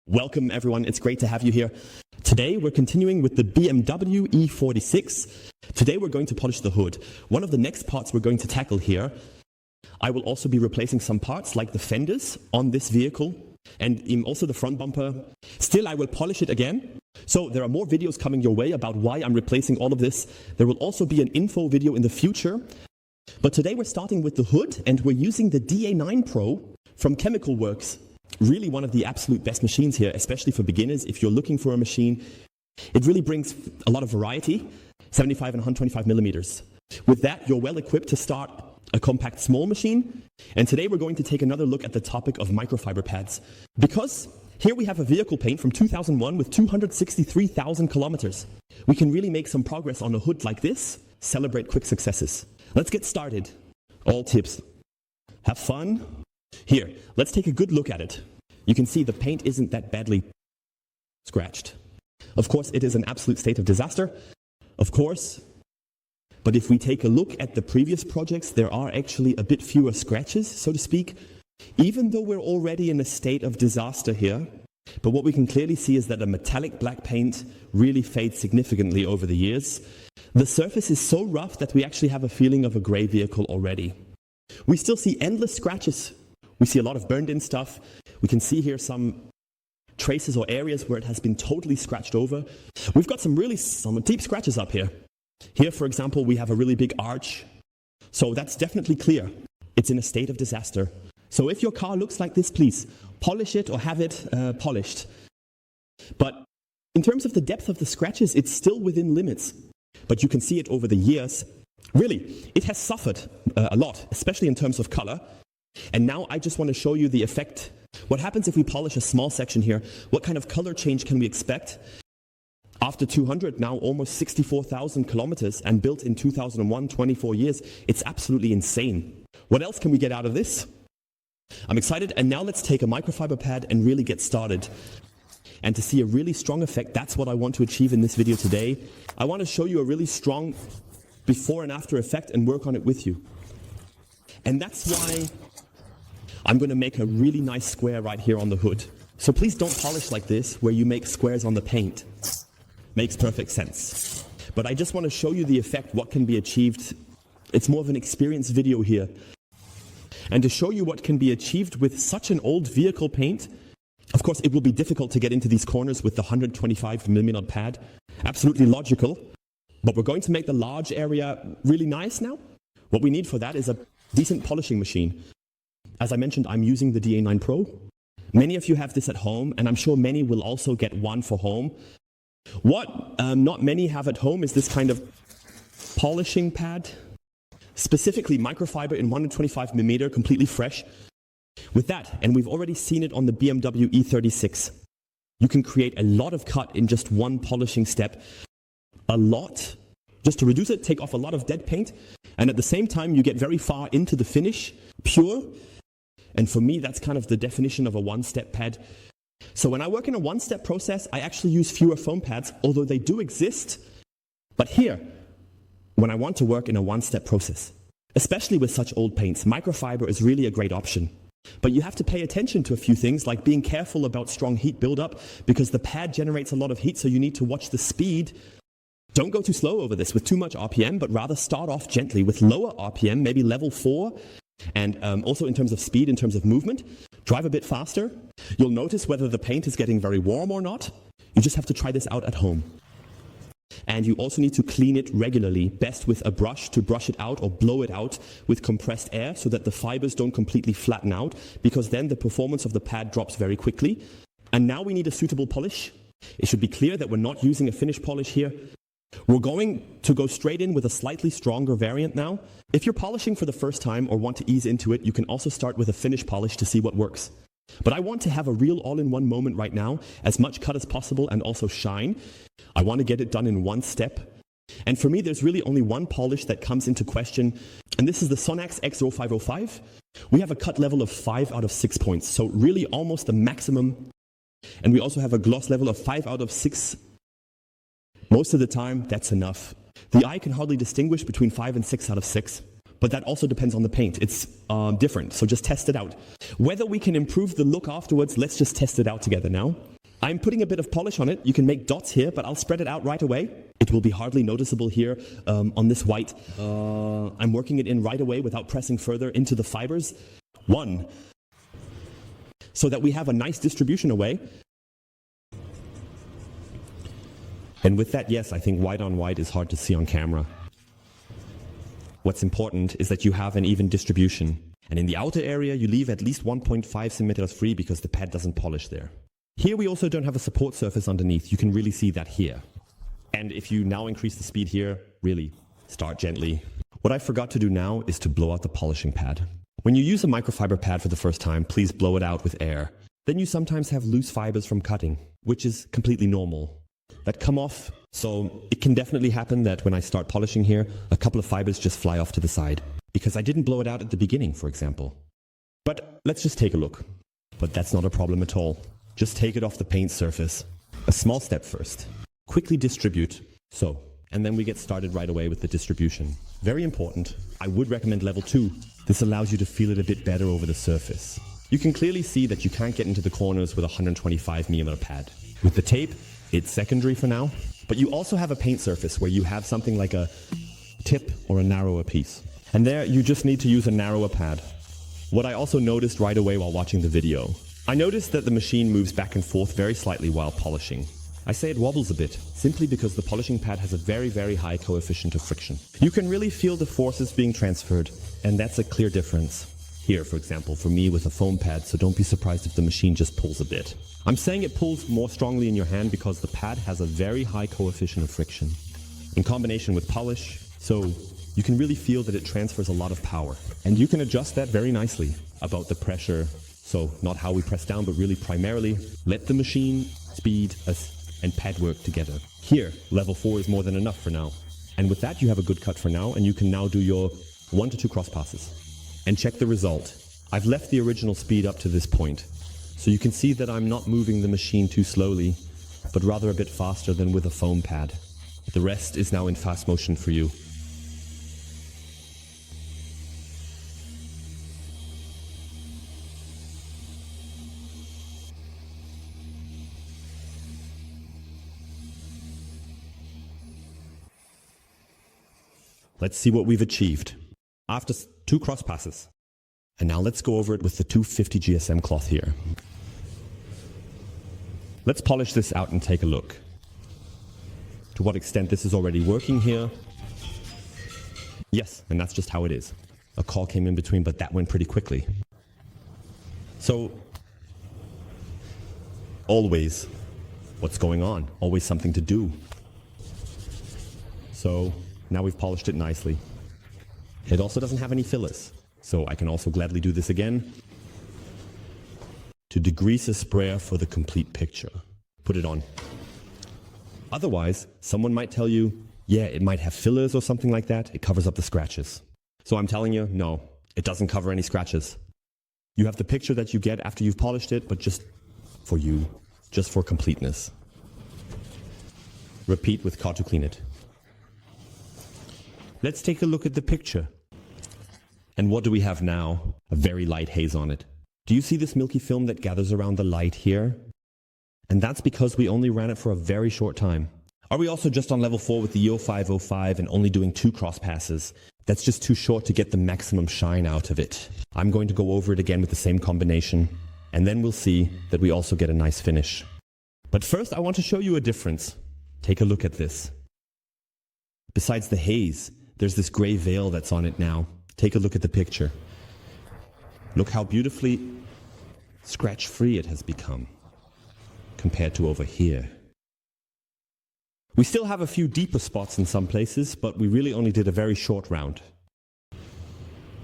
Welcome everyone, it's great to have you here. Today we're continuing with the BMW E46. Today we're going to polish the hood. One of the next parts we're going to tackle here, I will also be replacing some parts like the fenders on this vehicle and also the front bumper. Still, I will polish it again. So there are more videos coming your way about why I'm replacing all of this. There will also be an info video in the future. But today we're starting with the hood and we're using the DA9 PRO from CHEMICALWORKZ. Really one of the absolute best machines here, especially for beginners. If you're looking for a machine, it really brings a lot of variety, 75 and 125 millimeters. With that, you're well equipped to start a compact small machine. And today we're going to take another look at the topic of microfiber pads. Because here we have a vehicle paint from 2001 with 263,000 kilometers. We can really make some progress on a hood like this, celebrate quick successes. Let's get started. All tips. Have fun. Here, let's take a good look at it. You can see the paint isn't that badly scratched. Of course, it is an absolute state of disaster. Of course. But if we take a look at the previous projects, there are actually a bit fewer scratches, so to speak. Even though we're already in a state of disaster here, but what we can clearly see is that the metallic black paint really fades significantly over the years. The surface is so rough that we actually have a feeling of a grey vehicle already. We still see endless scratches. We see a lot of burned-in stuff. We can see here some traces or areas where it has been totally scratched over. We've got some deep scratches up here. Here, for example, we have a really big arch. So that's definitely clear. It's in a state of disaster. So if your car looks like this, please polish it or have it polished. But in terms of the depth of the scratches, it's still within limits. But you can see it over the years. Really, it has suffered a lot, especially in terms of color. And now I just want to show you the effect. What happens if we polish a small section here? What kind of color change can we expect? After 200, now almost 64,000 kilometers and built in 2001, 24 years, it's absolutely insane. What else can we get out of this? I'm excited, and now let's take a microfiber pad and really get started. And to see a really strong effect, that's what I want to achieve in this video today. I want to show you a really strong before and after effect and work on it with you. And that's why I'm going to make a really nice square right here on the hood. So please don't polish like this, where you make squares on the paint. Makes perfect sense. But I just want to show you the effect, what can be achieved. It's more of an experience video here. And to show you what can be achieved with such an old vehicle paint, of course it will be difficult to get into these corners with the 125 millimeter pad. Absolutely logical. But we're going to make the large area really nice now. What we need for that is a decent polishing machine. As I mentioned, I'm using the DA9 PRO. Many of you have this at home, and I'm sure many will also get one for home. What not many have at home is this kind of polishing pad, specifically microfiber in 125 millimeter, completely fresh. With that, and we've already seen it on the BMW E36, you can create a lot of cut in just one polishing step. A lot. Just to reduce it, take off a lot of dead paint, and at the same time you get very far into the finish, pure. And for me, that's kind of the definition of a one-step pad. So when I work in a one-step process, I actually use fewer foam pads, although they do exist. But here, when I want to work in a one-step process, especially with such old paints, microfiber is really a great option. But you have to pay attention to a few things, like being careful about strong heat buildup, because the pad generates a lot of heat, so you need to watch the speed. Don't go too slow over this with too much RPM, but rather start off gently with lower RPM, maybe level 4. And also in terms of speed, in terms of movement, drive a bit faster. You'll notice whether the paint is getting very warm or not. You just have to try this out at home. And you also need to clean it regularly, best with a brush to brush it out or blow it out with compressed air so that the fibers don't completely flatten out, because then the performance of the pad drops very quickly. And now we need a suitable polish. It should be clear that we're not using a finish polish here. We're going to go straight in with a slightly stronger variant now. If you're polishing for the first time or want to ease into it, you can also start with a finish polish to see what works. But I want to have a real all-in-one moment right now, as much cut as possible and also shine. I want to get it done in one step. And for me, there's really only one polish that comes into question, and this is the Sonax EX-0505. We have a cut level of 5 out of 6 points, so really almost the maximum. And we also have a gloss level of 5 out of 6. Most of the time, that's enough. The eye can hardly distinguish between 5 and 6 out of 6. But that also depends on the paint. It's different, so just test it out. Whether we can improve the look afterwards, let's just test it out together now. I'm putting a bit of polish on it. You can make dots here, but I'll spread it out right away. It will be hardly noticeable here on this white. I'm working it in right away without pressing further into the fibers. 1. So that we have a nice distribution away. And with that, yes, I think white on white is hard to see on camera. What's important is that you have an even distribution. And in the outer area, you leave at least 1.5 centimeters free because the pad doesn't polish there. Here we also don't have a support surface underneath. You can really see that here. And if you now increase the speed here, really start gently. What I forgot to do now is to blow out the polishing pad. When you use a microfiber pad for the first time, please blow it out with air. Then you sometimes have loose fibers from cutting, which is completely normal, that come off. So it can definitely happen that when I start polishing here, a couple of fibers just fly off to the side because I didn't blow it out at the beginning, for example. But let's just take a look. But that's not a problem at all. Just take it off the paint surface. A small step first. Quickly distribute. So, and then we get started right away with the distribution. Very important. I would recommend level 2. This allows you to feel it a bit better over the surface. You can clearly see that you can't get into the corners with a 125mm pad. With the tape, it's secondary for now. But you also have a paint surface where you have something like a tip or a narrower piece. And there you just need to use a narrower pad. What I also noticed right away while watching the video, I noticed that the machine moves back and forth very slightly while polishing. I say it wobbles a bit, simply because the polishing pad has a very, very high coefficient of friction. You can really feel the forces being transferred, and that's a clear difference. Here, for example, for me with a foam pad, so don't be surprised if the machine just pulls a bit. I'm saying it pulls more strongly in your hand because the pad has a very high coefficient of friction. In combination with polish, so you can really feel that it transfers a lot of power. And you can adjust that very nicely about the pressure. So not how we press down, but really primarily let the machine, speed, and pad work together. Here, level 4 is more than enough for now. And with that, you have a good cut for now, and you can now do your 1 to 2 cross passes. And check the result. I've left the original speed up to this point. So you can see that I'm not moving the machine too slowly, but rather a bit faster than with a foam pad. The rest is now in fast motion for you. Let's see what we've achieved. After 2 cross passes. And now let's go over it with the 250 GSM cloth here. Let's polish this out and take a look. To what extent this is already working here. Yes, and that's just how it is. A call came in between, but that went pretty quickly. So, always, what's going on? Always something to do. So, now we've polished it nicely. It also doesn't have any fillers, so I can also gladly do this again. To degrease a sprayer for the complete picture. Put it on. Otherwise, someone might tell you, yeah, it might have fillers or something like that. It covers up the scratches. So I'm telling you, no, it doesn't cover any scratches. You have the picture that you get after you've polished it, but just for you, just for completeness. Repeat with Car to Klinet. Let's take a look at the picture. And what do we have now? A very light haze on it. Do you see this milky film that gathers around the light here? And that's because we only ran it for a very short time. Are we also just on level 4 with the E0505 and only doing 2 cross passes? That's just too short to get the maximum shine out of it. I'm going to go over it again with the same combination, and then we'll see that we also get a nice finish. But first I want to show you a difference. Take a look at this. Besides the haze, there's this gray veil that's on it now. Take a look at the picture. Look how beautifully scratch-free it has become compared to over here. We still have a few deeper spots in some places, but we really only did a very short round.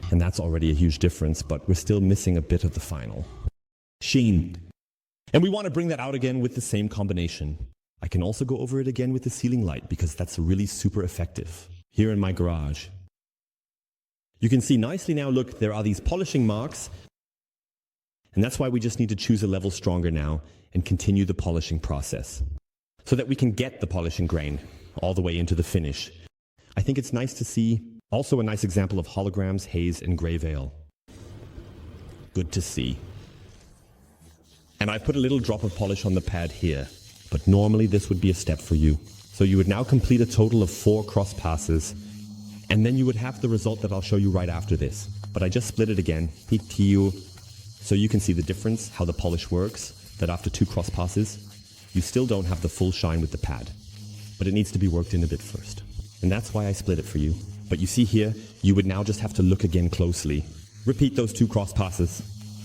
And that's already a huge difference, but we're still missing a bit of the final sheen. And we want to bring that out again with the same combination. I can also go over it again with the ceiling light because that's really super effective. Here in my garage. You can see nicely now, look, there are these polishing marks. And that's why we just need to choose a level stronger now and continue the polishing process. So that we can get the polishing grain all the way into the finish. I think it's nice to see also a nice example of holograms, haze, and gray veil. Good to see. And I put a little drop of polish on the pad here. But normally this would be a step for you. So you would now complete a total of 4 cross passes. And then you would have the result that I'll show you right after this. But I just split it again, peek to you, so you can see the difference, how the polish works, that after 2 cross passes, you still don't have the full shine with the pad. But it needs to be worked in a bit first. And that's why I split it for you. But you see here, you would now just have to look again closely. Repeat those 2 cross passes.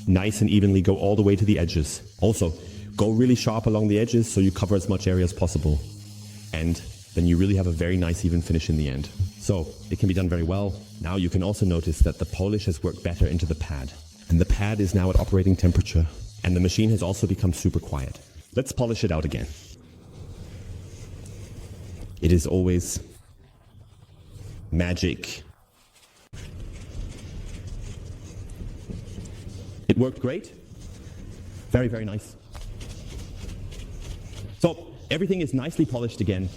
Nice and evenly go all the way to the edges. Also, go really sharp along the edges so you cover as much area as possible. And then you really have a very nice even finish in the end. So, it can be done very well. Now you can also notice that the polish has worked better into the pad. And the pad is now at operating temperature. And the machine has also become super quiet. Let's polish it out again. It is always magic. It worked great. Very, very nice. So everything is nicely polished again.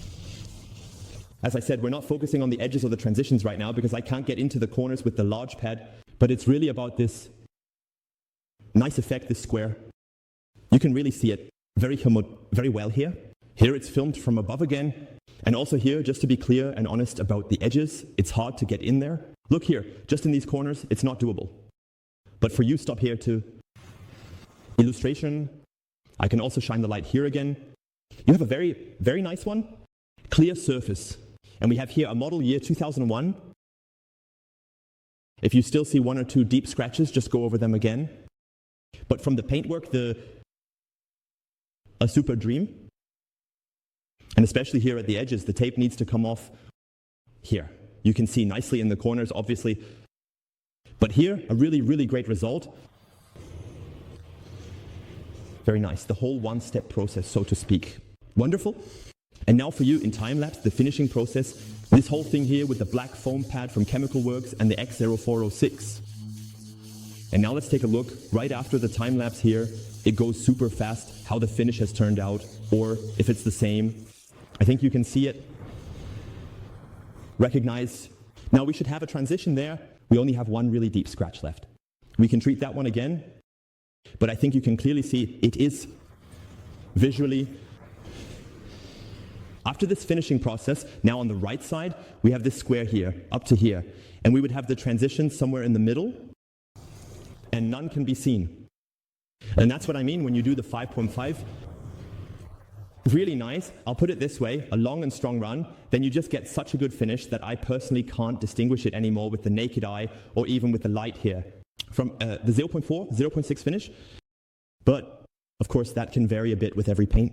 As I said, we're not focusing on the edges or the transitions right now because I can't get into the corners with the large pad, but it's really about this nice effect, this square. You can really see it very well here. Here it's filmed from above again. And also here, just to be clear and honest about the edges, it's hard to get in there. Look here, just in these corners, it's not doable. But for you, stop here to illustration. I can also shine the light here again. You have a very, very nice one. Clear surface. And we have here a model year 2001. If you still see 1 or 2 deep scratches, just go over them again. But from the paintwork, a super dream. And especially here at the edges, the tape needs to come off here. You can see nicely in the corners, obviously. But here, a really, really great result. Very nice. The whole one-step process, so to speak. Wonderful. And now for you, in time-lapse, the finishing process. This whole thing here with the black foam pad from CHEMICALWORKZ and the X0406. And now let's take a look right after the time-lapse here. It goes super fast, how the finish has turned out, or if it's the same. I think you can see it. Recognize. Now we should have a transition there. We only have 1 really deep scratch left. We can treat that one again. But I think you can clearly see it is visually. After this finishing process, now on the right side, we have this square here, up to here. And we would have the transition somewhere in the middle. And none can be seen. And that's what I mean when you do the 5.5. Really nice. I'll put it this way, a long and strong run, then you just get such a good finish that I personally can't distinguish it anymore with the naked eye or even with the light here. From the 0.4, 0.6 finish. But, of course, that can vary a bit with every paint.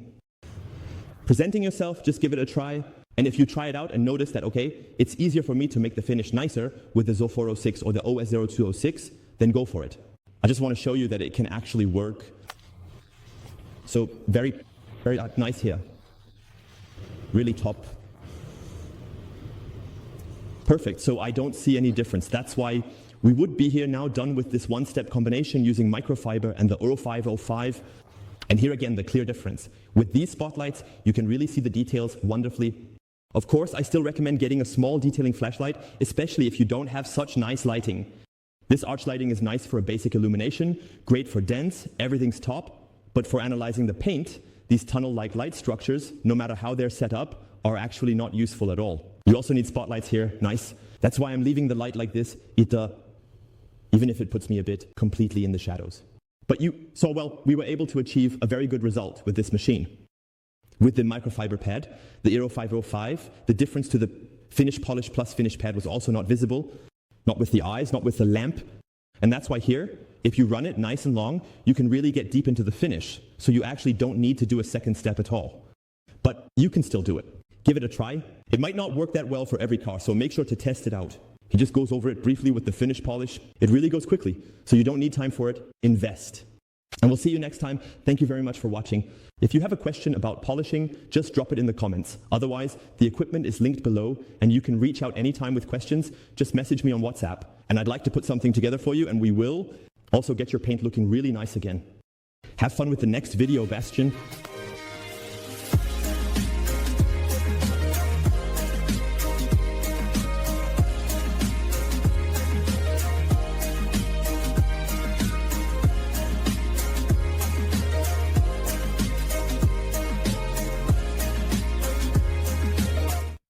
Presenting yourself, just give it a try. And if you try it out and notice that, okay, it's easier for me to make the finish nicer with the 0406 or the OS0206, then go for it. I just want to show you that it can actually work. So very nice here. Really top. Perfect. So I don't see any difference. That's why we would be here now done with this one-step combination using microfiber and the Euro 505. And here again, the clear difference. With these spotlights, you can really see the details wonderfully. Of course, I still recommend getting a small detailing flashlight, especially if you don't have such nice lighting. This arch lighting is nice for a basic illumination, great for dense, everything's top, but for analyzing the paint, these tunnel-like light structures, no matter how they're set up, are actually not useful at all. You also need spotlights here, nice. That's why I'm leaving the light like this, even if it puts me a bit completely in the shadows. But you saw, well, we were able to achieve a very good result with this machine. With the microfiber pad, the Euro 505, the difference to the finish polish plus finish pad was also not visible. Not with the eyes, not with the lamp. And that's why here, if you run it nice and long, you can really get deep into the finish. So you actually don't need to do a second step at all. But you can still do it. Give it a try. It might not work that well for every car, so make sure to test it out. He just goes over it briefly with the finish polish. It really goes quickly, so you don't need time for it. Invest. And we'll see you next time. Thank you very much for watching. If you have a question about polishing, just drop it in the comments. Otherwise, the equipment is linked below, and you can reach out anytime with questions. Just message me on WhatsApp, and I'd like to put something together for you, and we will also get your paint looking really nice again. Have fun with the next video, Bastian.